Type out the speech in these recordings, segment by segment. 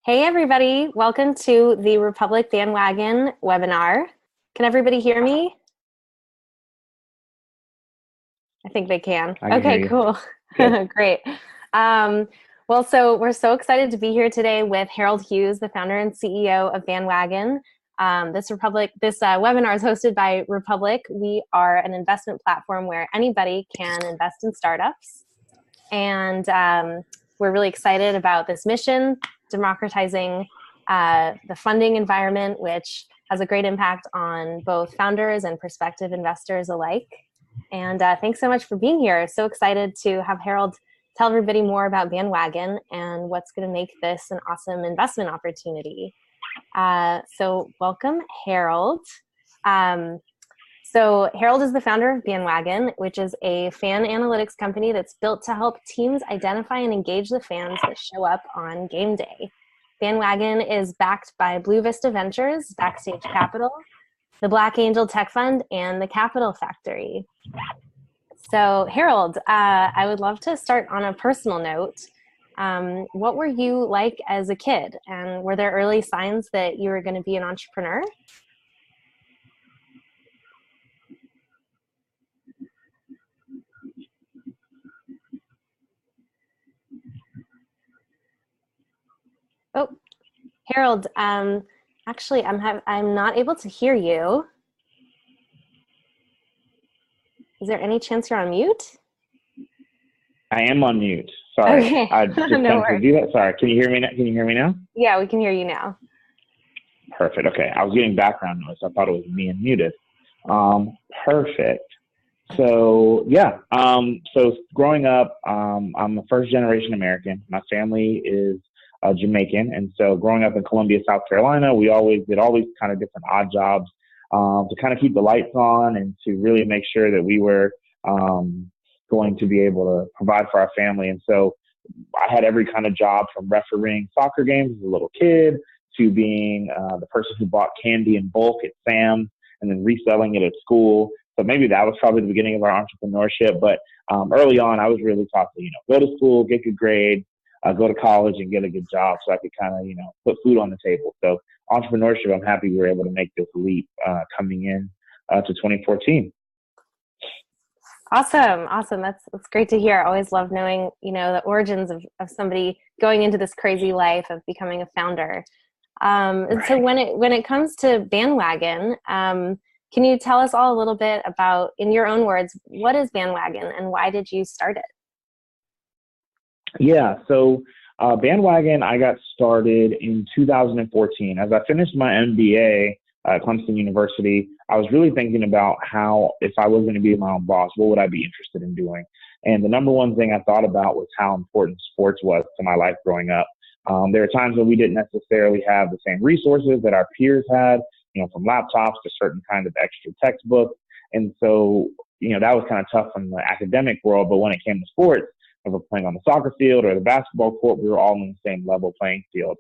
Hey everybody, welcome to the Republic Bandwagon Webinar. Can everybody hear me? I think they can. I can hear Okay, you. cool. Good. Great. So we're so excited to be here today with Harold Hughes, the founder and CEO of Bandwagon. This webinar is hosted by Republic. We are an investment platform where anybody can invest in startups. And we're really excited about this mission, democratizing the funding environment, which has a great impact on both founders and prospective investors alike. And thanks so much for being here. So excited to have Harold tell everybody more about Bandwagon and what's going to make this an awesome investment opportunity. So welcome, Harold. So Harold is the founder of Bandwagon, which is a fan analytics company that's built to help teams identify and engage the fans that show up on game day. Bandwagon is backed by Blue Vista Ventures, Backstage Capital, the Black Angel Tech Fund, and the Capital Factory. So Harold, I would love to start on a personal note. What were you like as a kid? And were there early signs that you were going to be an entrepreneur? Oh, Harold, actually, I'm not able to hear you. Is there any chance you're on mute? I am on mute. Sorry. Okay. I just No to do that. Sorry. Can you hear me now? Can you hear me now? Yeah, we can hear you now. Perfect. Okay. I was getting background noise. I thought it was me unmuted. Perfect. So yeah. So growing up, I'm a first generation American. My family is Jamaican, and so growing up in Columbia, South Carolina, we always did all these kind of different odd jobs to kind of keep the lights on and to really make sure that we were going to be able to provide for our family. And so I had every kind of job from refereeing soccer games as a little kid to being the person who bought candy in bulk at Sam's and then reselling it at school. So maybe that was probably the beginning of our entrepreneurship. But early on, I was really taught to, go to school, get good grades, go to college and get a good job so I could kind of, put food on the table. So entrepreneurship, I'm happy we were able to make this leap coming in to 2014. Awesome. That's great to hear. I always love knowing, the origins of somebody going into this crazy life of becoming a founder. And so when it comes to Bandwagon, can you tell us all a little bit about, in your own words, what is Bandwagon and why did you start it? Yeah, so Bandwagon, I got started in 2014. As I finished my MBA at Clemson University, I was really thinking about how, if I was going to be my own boss, what would I be interested in doing? And the number one thing I thought about was how important sports was to my life growing up. There were times when we didn't necessarily have the same resources that our peers had, from laptops to certain kind of extra textbooks. And so, that was kind of tough from the academic world. But when it came to sports, if we're playing on the soccer field or the basketball court, we were all in the same level playing field.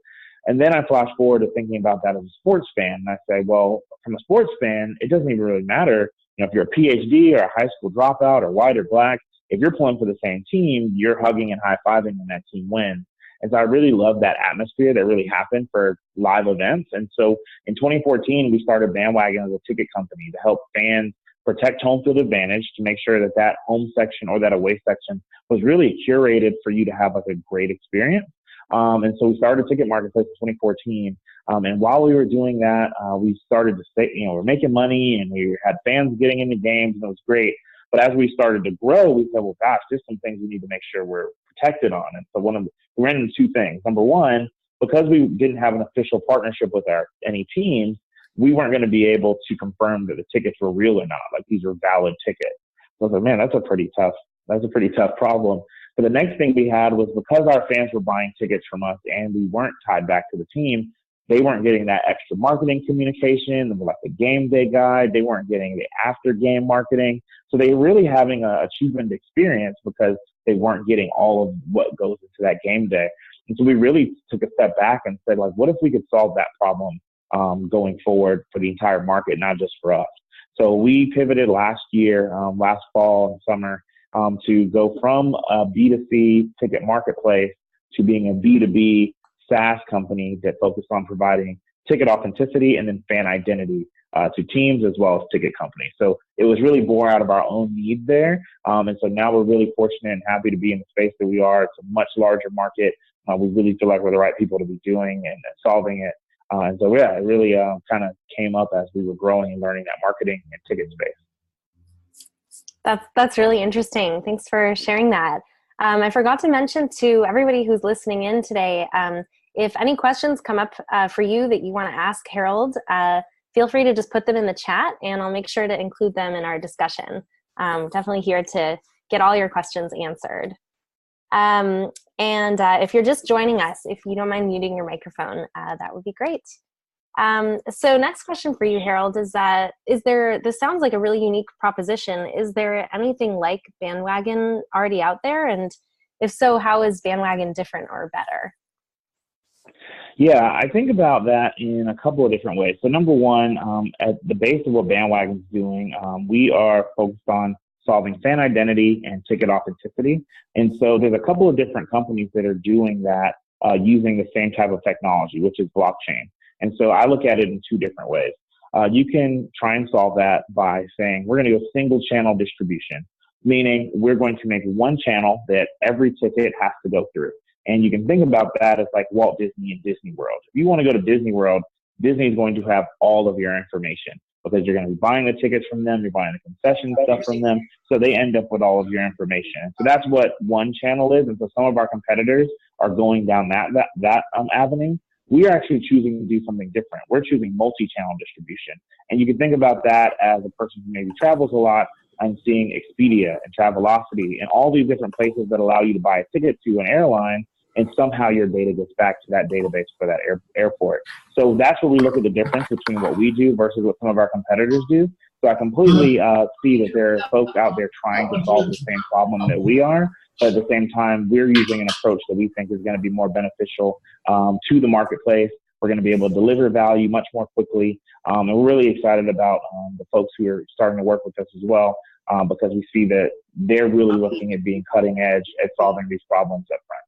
And then I flash forward to thinking about that as a sports fan. And I say, well, from a sports fan, it doesn't even really matter. If you're a PhD or a high school dropout or white or black, if you're pulling for the same team, you're hugging and high-fiving when that team wins. And so I really love that atmosphere that really happened for live events. And so in 2014, we started Bandwagon as a ticket company to help fans protect home field advantage, to make sure that that home section or that away section was really curated for you to have like a great experience. And so we started Ticket Marketplace in 2014. And while we were doing that, we started to say, we're making money and we had fans getting into games and it was great. But as we started to grow, we said, well, gosh, there's some things we need to make sure we're protected on. And so we ran into two things. Number one, because we didn't have an official partnership with any teams, we weren't going to be able to confirm that the tickets were real or not, like these were valid tickets. So I was like, man, that's a pretty tough problem. But the next thing we had was, because our fans were buying tickets from us and we weren't tied back to the team, they weren't getting that extra marketing communication, like the game day guide. They weren't getting the after game marketing. So they were really having a cheapened experience because they weren't getting all of what goes into that game day. And so we really took a step back and said, like, what if we could solve that problem going forward for the entire market, not just for us? So we pivoted last year, last fall and summer, to go from a B2C ticket marketplace to being a B2B SaaS company that focused on providing ticket authenticity and then fan identity to teams as well as ticket companies. So it was really born out of our own need there. And so now we're really fortunate and happy to be in the space that we are. It's a much larger market. We really feel like we're the right people to be doing and solving it. And so, yeah, it really kind of came up as we were growing and learning that marketing and ticket space. That's really interesting. Thanks for sharing that. I forgot to mention to everybody who's listening in today, if any questions come up for you that you want to ask Harold, feel free to just put them in the chat and I'll make sure to include them in our discussion. Definitely here to get all your questions answered. And if you're just joining us, if you don't mind muting your microphone, that would be great. So next question for you, Harold, is this sounds like a really unique proposition. Is there anything like Bandwagon already out there? And if so, how is Bandwagon different or better? Yeah, I think about that in a couple of different ways. So number one, at the base of what Bandwagon's doing, we are focused on solving fan identity and ticket authenticity. And so there's a couple of different companies that are doing that using the same type of technology, which is blockchain. And so I look at it in two different ways. You can try and solve that by saying, we're going to do a single channel distribution, meaning we're going to make one channel that every ticket has to go through. And you can think about that as like Walt Disney and Disney World. If you want to go to Disney World, Disney is going to have all of your information because you're going to be buying the tickets from them, you're buying the concession stuff from them, so they end up with all of your information. And so that's what one channel is. And so some of our competitors are going down that avenue. We are actually choosing to do something different. We're choosing multi-channel distribution. And you can think about that as a person who maybe travels a lot and seeing Expedia and Travelocity and all these different places that allow you to buy a ticket to an airline, and somehow your data gets back to that database for that airport. So that's where we look at the difference between what we do versus what some of our competitors do. So I completely see that there are folks out there trying to solve the same problem that we are, but at the same time, we're using an approach that we think is going to be more beneficial to the marketplace. We're going to be able to deliver value much more quickly. And we're really excited about the folks who are starting to work with us as well, because we see that they're really looking at being cutting edge at solving these problems up front.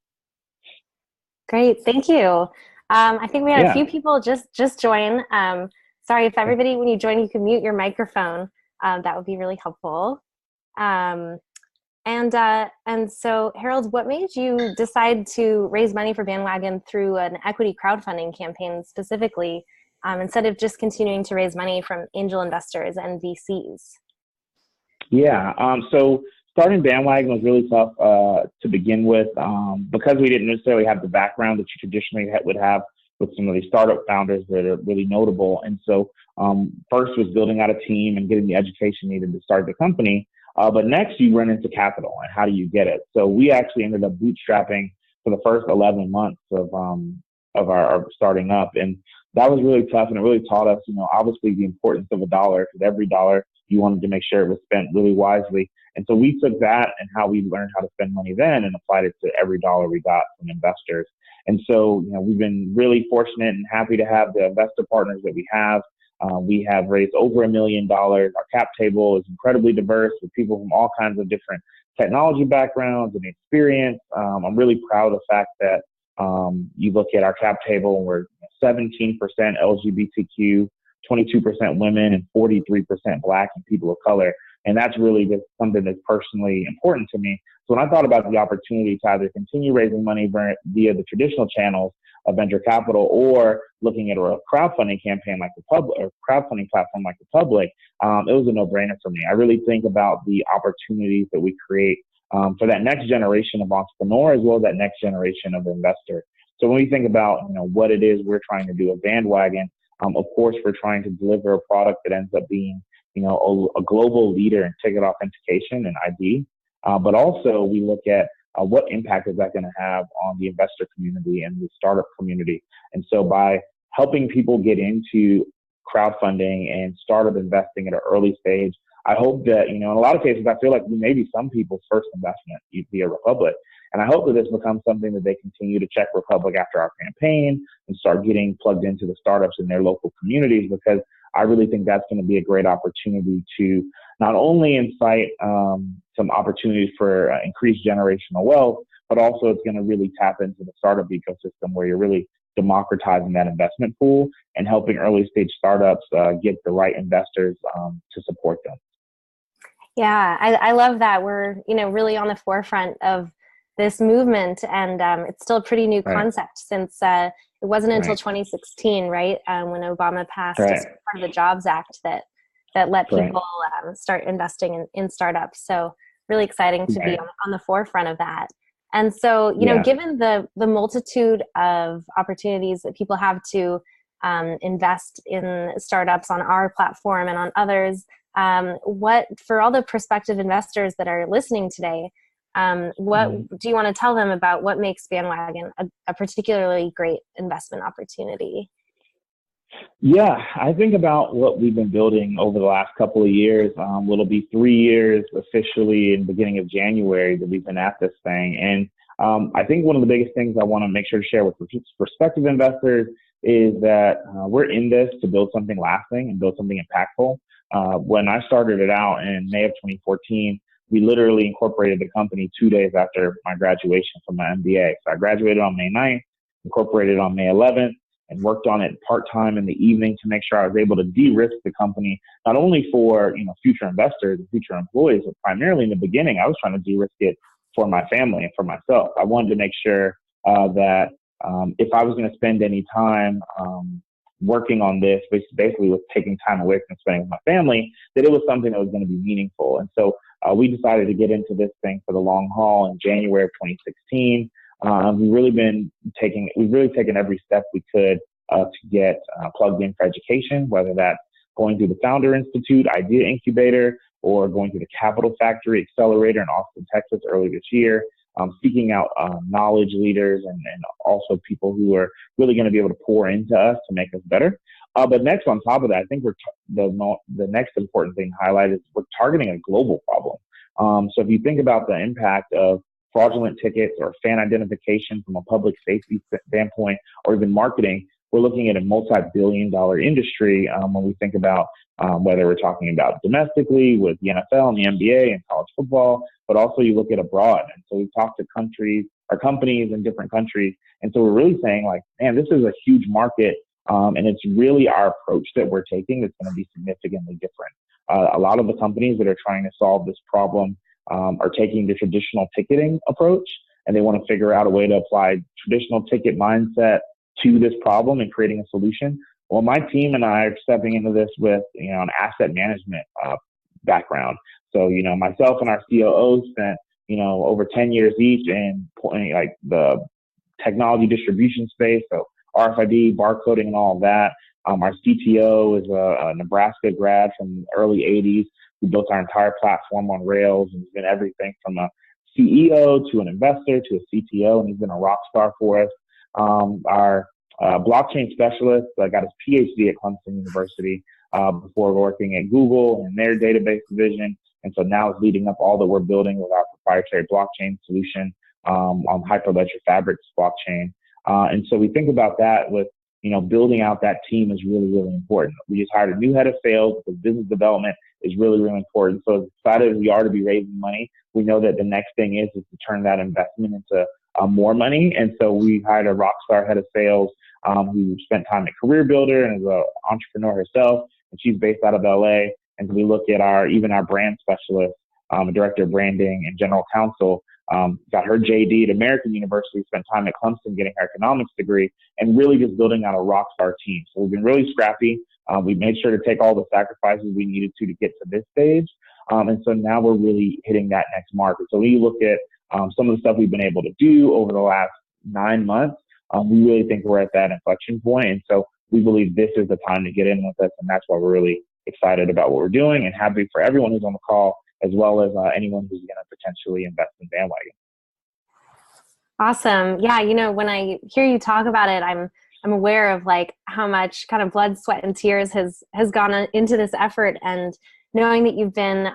Great, thank you. I think we had a few people just join. Sorry if everybody, when you join, you can mute your microphone. That would be really helpful. And so, Harold, what made you decide to raise money for Bandwagon through an equity crowdfunding campaign specifically, instead of just continuing to raise money from angel investors and VCs? Yeah, so starting Bandwagon was really tough to begin with because we didn't necessarily have the background that you traditionally would have with some of these startup founders that are really notable. And so first was building out a team and getting the education needed to start the company. But next you run into capital and how do you get it? So we actually ended up bootstrapping for the first 11 months of our starting up. And that was really tough, and it really taught us, obviously the importance of a dollar, because every dollar you wanted to make sure it was spent really wisely. And so we took that and how we learned how to spend money then and applied it to every dollar we got from investors. And so, we've been really fortunate and happy to have the investor partners that we have. We have raised over $1 million. Our cap table is incredibly diverse with people from all kinds of different technology backgrounds and experience. I'm really proud of the fact that you look at our cap table and we're 17% LGBTQ, 22% women, and 43% Black and people of color. And that's really just something that's personally important to me. So when I thought about the opportunity to either continue raising money via the traditional channels of venture capital or looking at a crowdfunding campaign like the public, or crowdfunding platform like the public, it was a no-brainer for me. I really think about the opportunities that we create for that next generation of entrepreneur as well as that next generation of investor. So when we think about what it is we're trying to do at Bandwagon, of course we're trying to deliver a product that ends up being a global leader in ticket authentication and ID, but also we look at what impact is that going to have on the investor community and the startup community. And so by helping people get into crowdfunding and startup investing at an early stage, I hope that, in a lot of cases, I feel like we may be some people's first investment via Republic. And I hope that this becomes something that they continue to check Republic after our campaign and start getting plugged into the startups in their local communities, because I really think that's going to be a great opportunity to not only incite some opportunities for increased generational wealth, but also it's going to really tap into the startup ecosystem where you're really democratizing that investment pool and helping early stage startups get the right investors to support them. Yeah, I love that we're, really on the forefront of this movement, and it's still a pretty new Right. concept since it wasn't until Right. 2016, right, when Obama passed Right. as part of the Jobs Act that let people start investing in startups. So really exciting to be on the forefront of that. And so, given the multitude of opportunities that people have to invest in startups on our platform and on others, what, for all the prospective investors that are listening today, what do you want to tell them about what makes Bandwagon a particularly great investment opportunity? Yeah, I think about what we've been building over the last couple of years. It'll be 3 years officially in the beginning of January that we've been at this thing. And I think one of the biggest things I want to make sure to share with prospective investors is that we're in this to build something lasting and build something impactful. When I started it out in May of 2014, we literally incorporated the company 2 days after my graduation from my MBA. So I graduated on May 9th, incorporated on May 11th, and worked on it part-time in the evening to make sure I was able to de-risk the company, not only for future investors and future employees, but primarily in the beginning, I was trying to de-risk it for my family and for myself. I wanted to make sure that if I was going to spend any time working on this, which basically was taking time away from spending with my family, that it was something that was going to be meaningful. And so we decided to get into this thing for the long haul in January of 2016. We've really taken every step we could to get plugged in for education, whether that's going through the Founder Institute, Idea Incubator, or going through the Capital Factory Accelerator in Austin, Texas early this year, seeking out knowledge leaders and also people who are really going to be able to pour into us to make us better. But next, on top of that, I think the next important thing to highlight is we're targeting a global problem. So if you think about the impact of fraudulent tickets or fan identification from a public safety standpoint, or even marketing, we're looking at a multi-billion-dollar industry when we think about whether we're talking about domestically with the NFL and the NBA and college football, but also you look at abroad. And so we've talked to companies in different countries. And so we're really saying, like, man, this is a huge market. And it's really our approach that we're taking that's going to be significantly different. A lot of the companies that are trying to solve this problem are taking the traditional ticketing approach, and they want to figure out a way to apply traditional ticket mindset to this problem and creating a solution. Well, my team and I are stepping into this with an asset management background. So myself and our COO spent over 10 years each in like the technology distribution space, so RFID, barcoding, and all of that. Our CTO is a Nebraska grad from the early 80s. We built our entire platform on Rails, and he's been everything from a CEO to an investor to a CTO, and he's been a rock star for us. Our blockchain specialist got his PhD at Clemson University before working at Google and their database division, and so now is leading up all that we're building with our proprietary blockchain solution on Hyperledger Fabric's blockchain. And so we think about that with building out that team is really, really important. We just hired a new head of sales because business development is really, really important. So as excited as we are to be raising money, we know that the next thing is to turn that investment into more money. And so we hired a rock star head of sales who spent time at Career Builder and is an entrepreneur herself, and she's based out of LA. And so we look at our brand specialist, a director of branding and general counsel, got her JD at American University, spent time at Clemson getting her economics degree, and really just building out a rock star team. So we've been really scrappy. We made sure to take all the sacrifices we needed to get to this stage. And so now we're really hitting that next mark. And so when you look at some of the stuff we've been able to do over the last 9 months, we really think we're at that inflection point. And so we believe this is the time to get in with us. And that's why we're really excited about what we're doing and happy for everyone who's on the call, as well as anyone who's going to potentially invest in Bandwagon. Awesome. Yeah, when I hear you talk about it, I'm aware of how much kind of blood, sweat, and tears has gone into this effort, and knowing that you've been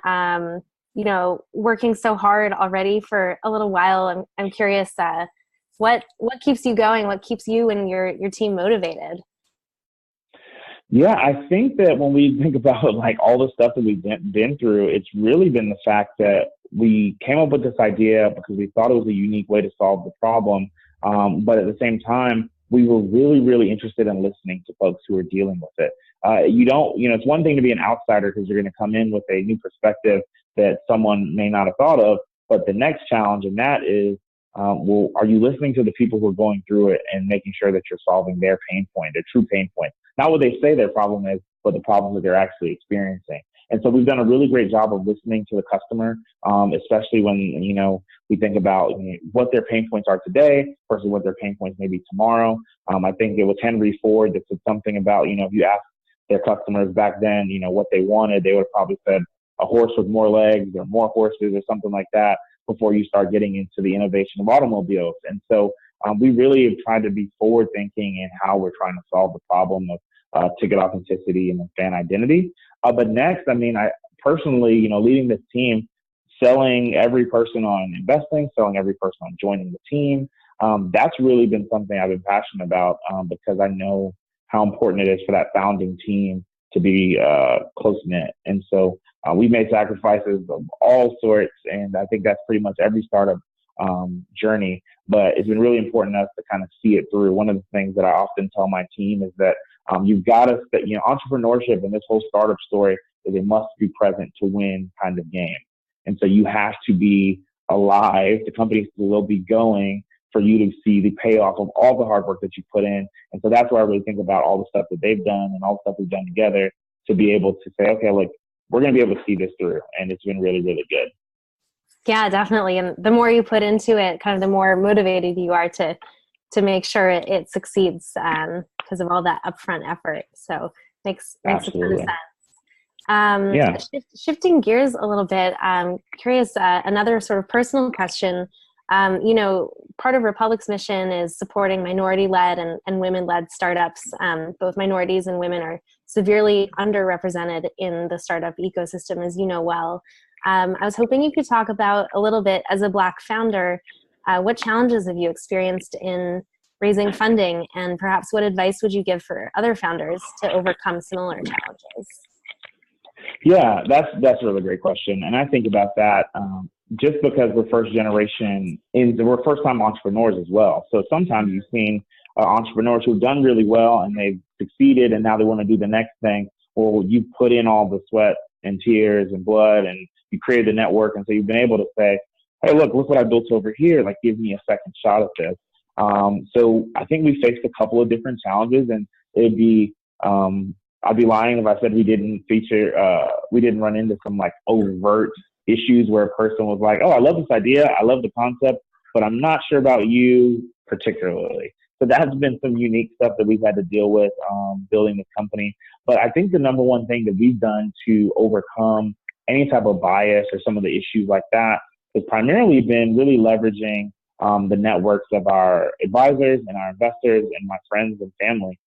working so hard already for a little while, I'm curious what keeps you going, what keeps you and your team motivated? Yeah, I think that when we think about all the stuff that we've been through, it's really been the fact that we came up with this idea because we thought it was a unique way to solve the problem. But at the same time, we were really, really interested in listening to folks who are dealing with it. It's one thing to be an outsider because you're going to come in with a new perspective that someone may not have thought of. But the next challenge in that is, well, are you listening to the people who are going through it and making sure that you're solving their pain point, their true pain point? Not what they say their problem is, but the problem that they're actually experiencing. And so we've done a really great job of listening to the customer, especially when, we think about what their pain points are today versus what their pain points may be tomorrow. I think it was Henry Ford that said something about, if you ask their customers back then, what they wanted, they would have probably said a horse with more legs or more horses or something like that before you start getting into the innovation of automobiles. And so we really have tried to be forward thinking in how we're trying to solve the problem of ticket authenticity and fan identity. But next, I personally, leading this team, selling every person on investing, selling every person on joining the team, that's really been something I've been passionate about because I know how important it is for that founding team to be close-knit. And so we've made sacrifices of all sorts, and I think that's pretty much every startup journey. But it's been really important to us to kind of see it through. One of the things that I often tell my team is that you've got to, entrepreneurship and this whole startup story is a must be present to win kind of game. And so you have to be alive. The companies will be going for you to see the payoff of all the hard work that you put in. And so that's why I really think about all the stuff that they've done and all the stuff we've done together to be able to say, okay, look, we're going to be able to see this through. And it's been really, really good. Yeah, definitely. And the more you put into it, kind of the more motivated you are to make sure it succeeds because of all that upfront effort. So makes a ton of sense. Shifting gears a little bit, curious, another sort of personal question. Part of Republic's mission is supporting minority-led and women-led startups. Both minorities and women are severely underrepresented in the startup ecosystem, as you know well. I was hoping you could talk about a little bit, as a Black founder, what challenges have you experienced in raising funding, and perhaps what advice would you give for other founders to overcome similar challenges? Yeah, that's a really great question. And I think about that just because we're first generation, we're first time entrepreneurs as well. So sometimes you've seen entrepreneurs who've done really well and they've succeeded and now they want to do the next thing. Well, you put in all the sweat and tears and blood and you created the network. And so you've been able to say, hey, look what I built over here. Like, give me a second shot at this. So I think we faced a couple of different challenges, and it'd be, I'd be lying if I said we didn't run into some like overt issues where a person was like, oh, I love this idea, I love the concept, but I'm not sure about you particularly. So that's been some unique stuff that we've had to deal with building this company. But I think the number one thing that we've done to overcome any type of bias or some of the issues like that has primarily been really leveraging the networks of our advisors and our investors and my friends and family.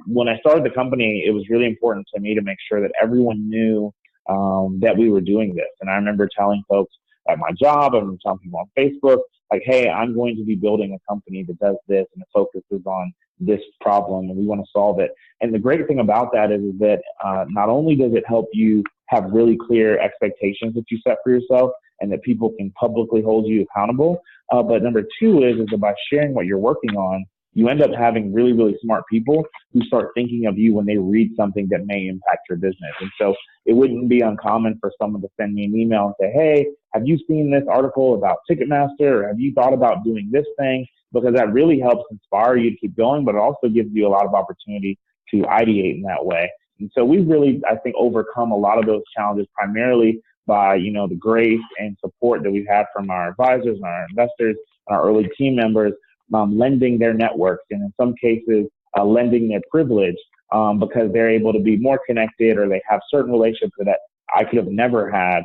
When I started the company, it was really important to me to make sure that everyone knew that we were doing this. And I remember telling folks at my job, I remember telling people on Facebook, like, hey, I'm going to be building a company that does this and the focus is on this problem and we want to solve it. And the great thing about that is that not only does it help you have really clear expectations that you set for yourself and that people can publicly hold you accountable, but number two is that by sharing what you're working on, you end up having really, really smart people who start thinking of you when they read something that may impact your business. And so it wouldn't be uncommon for someone to send me an email and say, hey, have you seen this article about Ticketmaster, or have you thought about doing this thing? Because that really helps inspire you to keep going, but it also gives you a lot of opportunity to ideate in that way. And so we've really, I think, overcome a lot of those challenges primarily by, the grace and support that we've had from our advisors and our investors and our early team members, lending their networks and in some cases lending their privilege because they're able to be more connected or they have certain relationships that I could have never had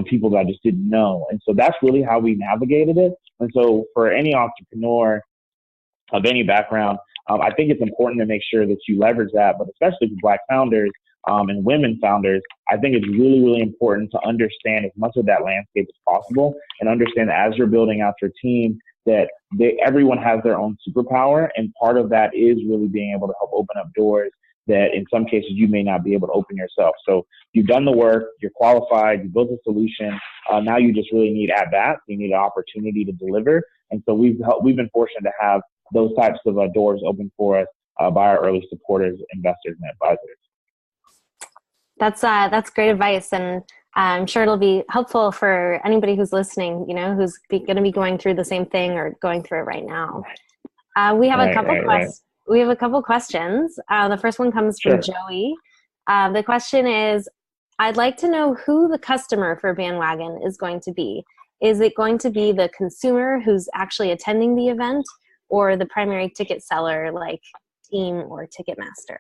people that I just didn't know. And so that's really how we navigated it. And so for any entrepreneur of any background, I think it's important to make sure that you leverage that, but especially for Black founders and women founders, I think it's really, really important to understand as much of that landscape as possible and understand that as you're building out your team, that everyone has their own superpower. And part of that is really being able to help open up doors that in some cases you may not be able to open yourself. So you've done the work, you're qualified, you built a solution. Now you just really need at bats. You need an opportunity to deliver. And so we've been fortunate to have those types of doors open for us by our early supporters, investors, and advisors. That's great advice, and I'm sure it'll be helpful for anybody who's listening, who's going to be going through the same thing or going through it right now. We have a couple questions. The first one comes from Joey. The question is, I'd like to know who the customer for Bandwagon is going to be. Is it going to be the consumer who's actually attending the event, or the primary ticket seller like Team or Ticketmaster?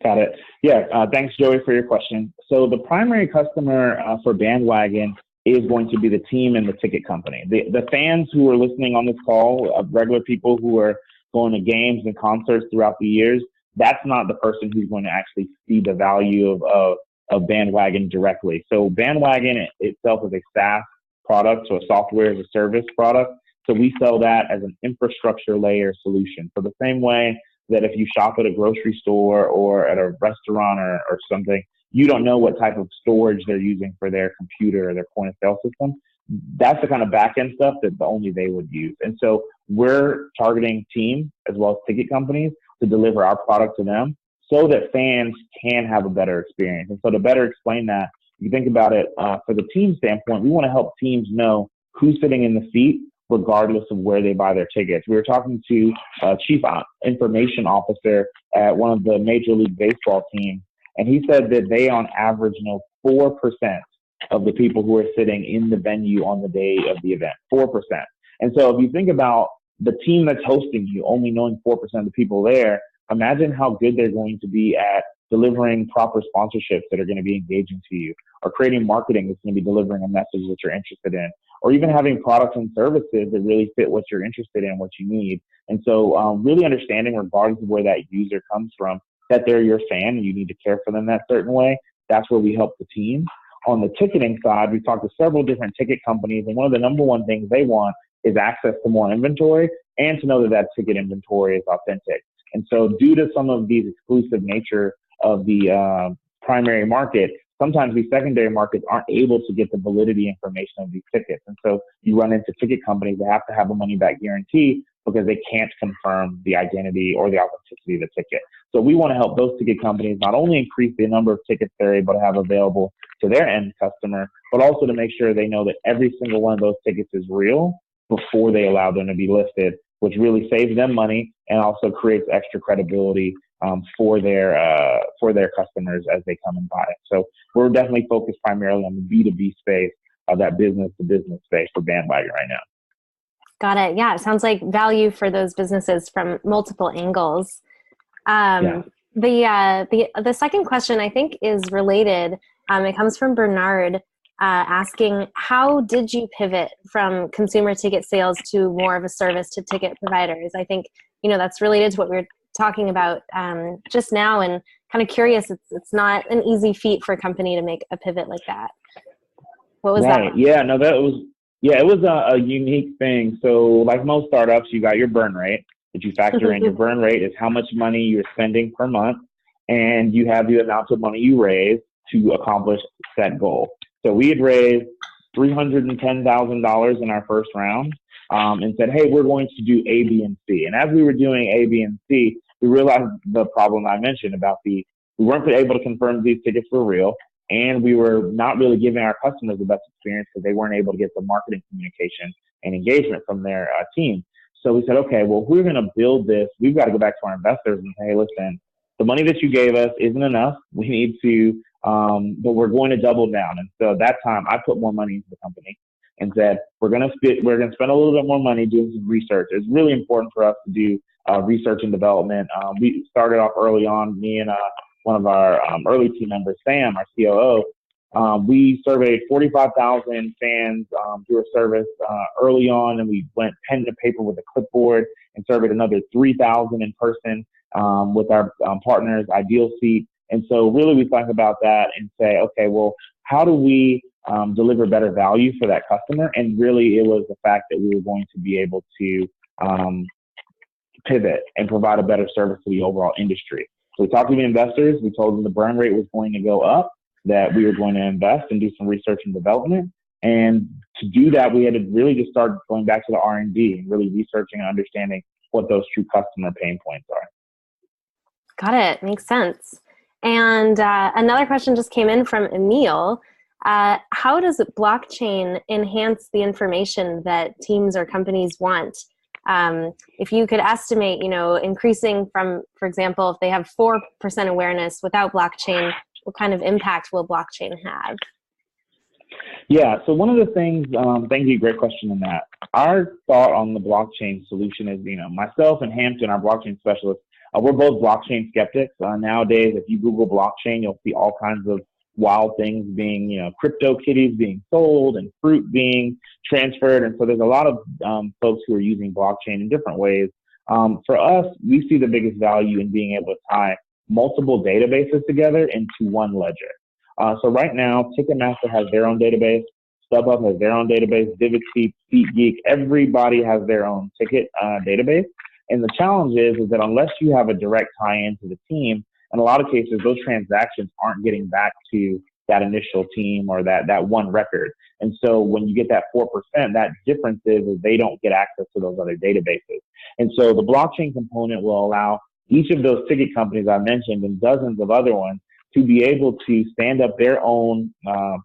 Got it. Yeah, thanks, Joey, for your question. So the primary customer for Bandwagon is going to be the team and the ticket company. The fans who are listening on this call, regular people who are going to games and concerts throughout the years, that's not the person who's going to actually see the value of Bandwagon directly. So Bandwagon itself is a SaaS product, so a software as a service product. So we sell that as an infrastructure layer solution. So the same way that if you shop at a grocery store or at a restaurant or something, you don't know what type of storage they're using for their computer or their point of sale system. That's the kind of back end stuff that only they would use. And so we're targeting teams as well as ticket companies to deliver our product to them so that fans can have a better experience. And so to better explain that, you think about it for the team standpoint, we want to help teams know who's sitting in the seat regardless of where they buy their tickets. We were talking to a chief information officer at one of the Major League Baseball teams, and he said that they on average know 4% of the people who are sitting in the venue on the day of the event, 4%. And so if you think about the team that's hosting you only knowing 4% of the people there, imagine how good they're going to be at delivering proper sponsorships that are going to be engaging to you, or creating marketing that's going to be delivering a message that you're interested in, or even having products and services that really fit what you're interested in, what you need. And so really understanding, regardless of where that user comes from, that they're your fan and you need to care for them that certain way. That's where we help the team. On the ticketing side, we've talked to several different ticket companies, and one of the number one things they want is access to more inventory and to know that that ticket inventory is authentic. And so due to some of these exclusive nature of the primary market, sometimes these secondary markets aren't able to get the validity information of these tickets. And so you run into ticket companies that have to have a money back guarantee because they can't confirm the identity or the authenticity of the ticket. So we want to help those ticket companies not only increase the number of tickets they're able to have available to their end customer, but also to make sure they know that every single one of those tickets is real before they allow them to be listed, which really saves them money and also creates extra credibility for their customers as they come and buy it. So we're definitely focused primarily on the B2B space, that business-to-business space for Bandwagon right now. Got it. Yeah, it sounds like value for those businesses from multiple angles. The second question I think is related. It comes from Bernard asking, how did you pivot from consumer ticket sales to more of a service to ticket providers? I think that's related to what we were talking about just now, and kind of curious. It's not an easy feat for a company to make a pivot like that. What was that? Yeah, no, it was a unique thing. So like most startups, you got your burn rate that you factor in. Your burn rate is how much money you're spending per month, and you have the amount of money you raise to accomplish that goal. So we had raised $310,000 in our first round and said, hey, we're going to do A, B, and C. And as we were doing A, B, and C, we realized the problem I mentioned about we weren't able to confirm these tickets were real, and we were not really giving our customers the best experience because they weren't able to get the marketing communication and engagement from their team. So we said, okay, well, if we're going to build this, we've got to go back to our investors and say, hey, listen, the money that you gave us isn't enough. We need to, but we're going to double down. And so at that time, I put more money into the company and said, we're going to spend a little bit more money doing some research. It's really important for us to do research and development. We started off early on, me and one of our early team members, Sam, our COO. We surveyed 45,000 fans through a service early on, and we went pen to paper with a clipboard and surveyed another 3,000 in person with our partners, Ideal Seat. And so really we think about that and say, okay, well, how do we deliver better value for that customer? And really it was the fact that we were going to be able to pivot and provide a better service to the overall industry. So we talked to the investors. We told them the burn rate was going to go up, that we were going to invest and do some research and development. And to do that, we had to really just start going back to the R&D and really researching and understanding what those true customer pain points are. Got it. Makes sense. And another question just came in from Emil. How does blockchain enhance the information that teams or companies want? If you could estimate, increasing from, for example, if they have 4% awareness without blockchain, what kind of impact will blockchain have? Yeah, so one of the things, thank you, great question on that. Our thought on the blockchain solution is, myself and Hampton, our blockchain specialist, we're both blockchain skeptics. Nowadays, if you Google blockchain, you'll see all kinds of wild things being, crypto kitties being sold and fruit being transferred. And so there's a lot of folks who are using blockchain in different ways. For us, we see the biggest value in being able to tie multiple databases together into one ledger. So right now, Ticketmaster has their own database, StubHub has their own database, DividSeat, SeatGeek, everybody has their own ticket database. And the challenge is that unless you have a direct tie-in to the team, in a lot of cases, those transactions aren't getting back to that initial team or that one record. And so when you get that 4%, that difference is they don't get access to those other databases. And so the blockchain component will allow each of those ticket companies I mentioned and dozens of other ones to be able to stand up their own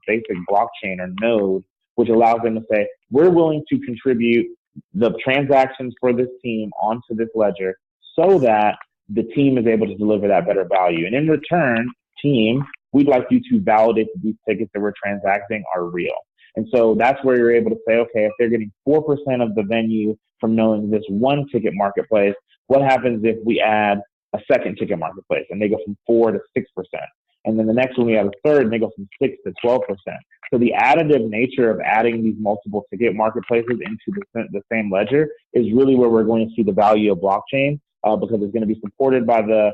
basic blockchain or node, which allows them to say, we're willing to contribute the transactions for this team onto this ledger so that the team is able to deliver that better value. And in return, team, we'd like you to validate that these tickets that we're transacting are real. And so that's where you're able to say, okay, if they're getting 4% of the venue from knowing this one ticket marketplace, what happens if we add a second ticket marketplace and they go from 4 to 6%? And then the next one we add a third and they go from 6 to 12%. So the additive nature of adding these multiple ticket marketplaces into the same ledger is really where we're going to see the value of blockchain because it's going to be supported by the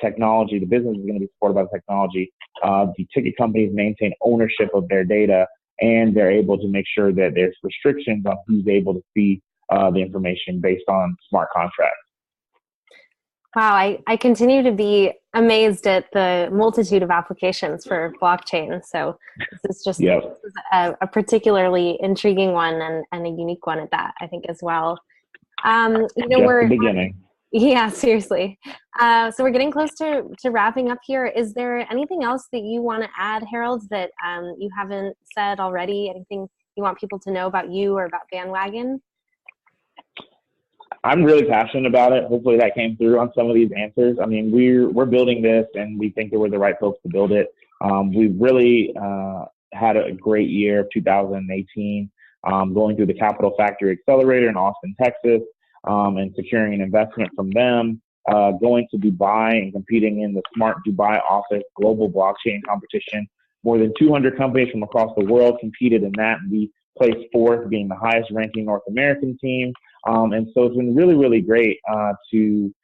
technology. The business is going to be supported by the technology. The ticket companies maintain ownership of their data, and they're able to make sure that there's restrictions on who's able to see the information based on smart contracts. Wow, I continue to be amazed at the multitude of applications for blockchain. So this is just Yep. this is a particularly intriguing one and a unique one at that, I think, as well. Just the beginning. Yeah, seriously. So we're getting close to wrapping up here. Is there anything else that you want to add, Harold, that you haven't said already? Anything you want people to know about you or about Bandwagon? I'm really passionate about it. Hopefully that came through on some of these answers. I mean, we're building this, and we think that we're the right folks to build it. We've really had a great year of 2018, going through the Capital Factory Accelerator in Austin, Texas, and securing an investment from them, going to Dubai and competing in the Smart Dubai Office Global Blockchain Competition. More than 200 companies from across the world competed in that, and we placed fourth, being the highest ranking North American team. And so it's been really, really great to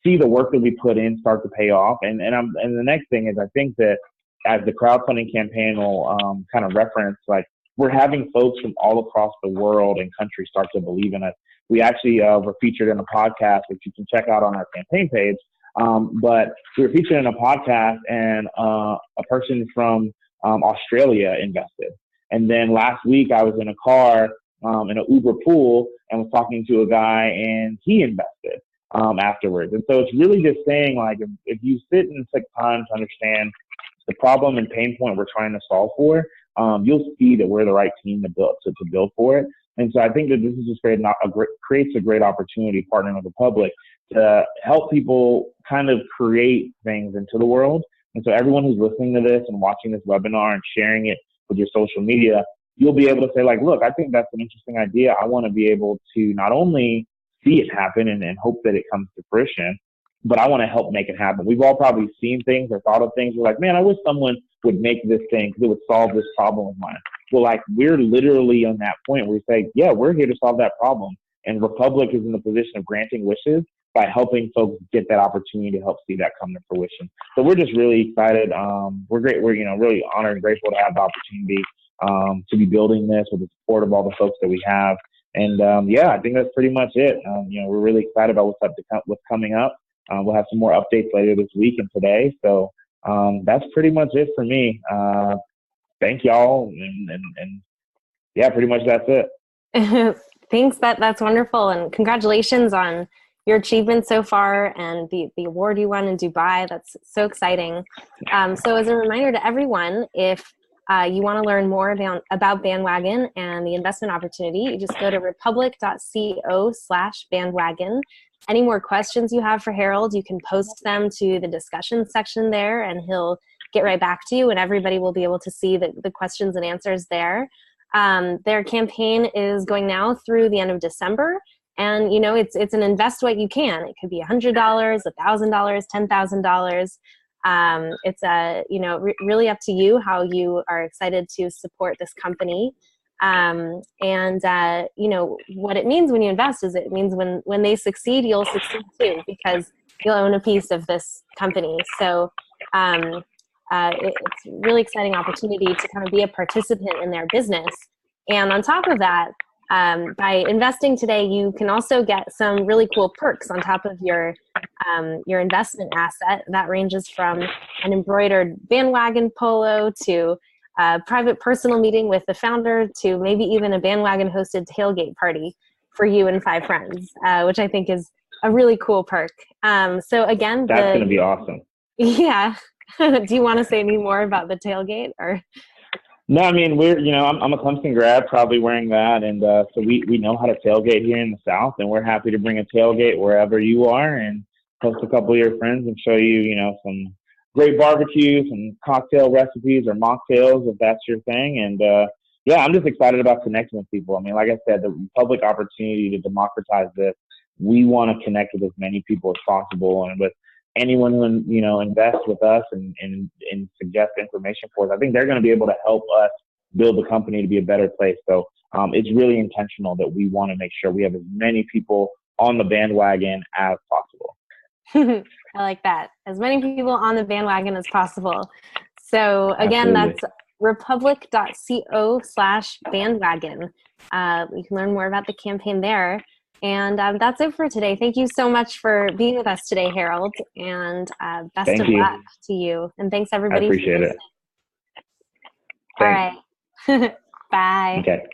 see the work that we put in start to pay off. And the next thing is, I think that as the crowdfunding campaign will kind of reference, like, we're having folks from all across the world and countries start to believe in us. We actually were featured in a podcast, which you can check out on our campaign page. But we were featured in a podcast, and a person from Australia invested. And then last week I was in a car in an Uber pool and was talking to a guy, and he invested afterwards. And so it's really just saying, like, if you sit and take time to understand the problem and pain point we're trying to solve for, you'll see that we're the right team to build for it. And so I think that this is just creates a great opportunity, partnering with the public, to help people kind of create things into the world. And so everyone who's listening to this and watching this webinar and sharing it with your social media, you'll be able to say, like, look, I think that's an interesting idea. I want to be able to not only see it happen and hope that it comes to fruition, but I want to help make it happen. We've all probably seen things or thought of things. We're like, man, I wish someone would make this thing because it would solve this problem of mine. Well, like, we're literally on that point where we say, yeah, we're here to solve that problem. And Republic is in the position of granting wishes by helping folks get that opportunity to help see that come to fruition. So we're just really excited. We're really honored and grateful to have the opportunity to be building this with the support of all the folks that we have. And yeah, I think that's pretty much it. We're really excited about what's coming up. we'll have some more updates later this week and today. So that's pretty much it for me. Thank y'all, and yeah, pretty much that's it. Thanks. That's wonderful, and congratulations on your achievements so far and the award you won in Dubai. That's so exciting. So as a reminder to everyone, if you want to learn more about Bandwagon and the investment opportunity, you just go to republic.co/bandwagon. Any more questions you have for Harold, you can post them to the discussion section there, and he'll get right back to you, and everybody will be able to see the questions and answers there. Their campaign is going now through the end of December. And, you know, it's an invest what you can. It could be $100, $1,000, $10,000. It's really up to you how you are excited to support this company. You know, what it means when you invest is it means when they succeed, you'll succeed too, because you'll own a piece of this company. So it's a really exciting opportunity to kind of be a participant in their business. And on top of that, by investing today, you can also get some really cool perks on top of your investment asset. That ranges from an embroidered Bandwagon polo to a private personal meeting with the founder to maybe even a Bandwagon-hosted tailgate party for you and 5 friends, which I think is a really cool perk. So again, that's going to be awesome. Yeah. Do you want to say any more about the tailgate, or? No, I mean, I'm a Clemson grad, probably wearing that. And so we know how to tailgate here in the South, and we're happy to bring a tailgate wherever you are and host a couple of your friends and show you, some great barbecues and cocktail recipes or mocktails if that's your thing. And yeah, I'm just excited about connecting with people. I mean, like I said, the public opportunity to democratize this, we want to connect with as many people as possible, and with anyone who invests with us and suggest information for us. I think they're going to be able to help us build the company to be a better place. So it's really intentional that we want to make sure we have as many people on the bandwagon as possible. I like that. As many people on the bandwagon as possible. So again, Absolutely. that's republic.co/bandwagon. You can learn more about the campaign there. And that's it for today. Thank you so much for being with us today, Harold. And best of luck to you. And thanks everybody. I appreciate it. All right. Bye. Okay.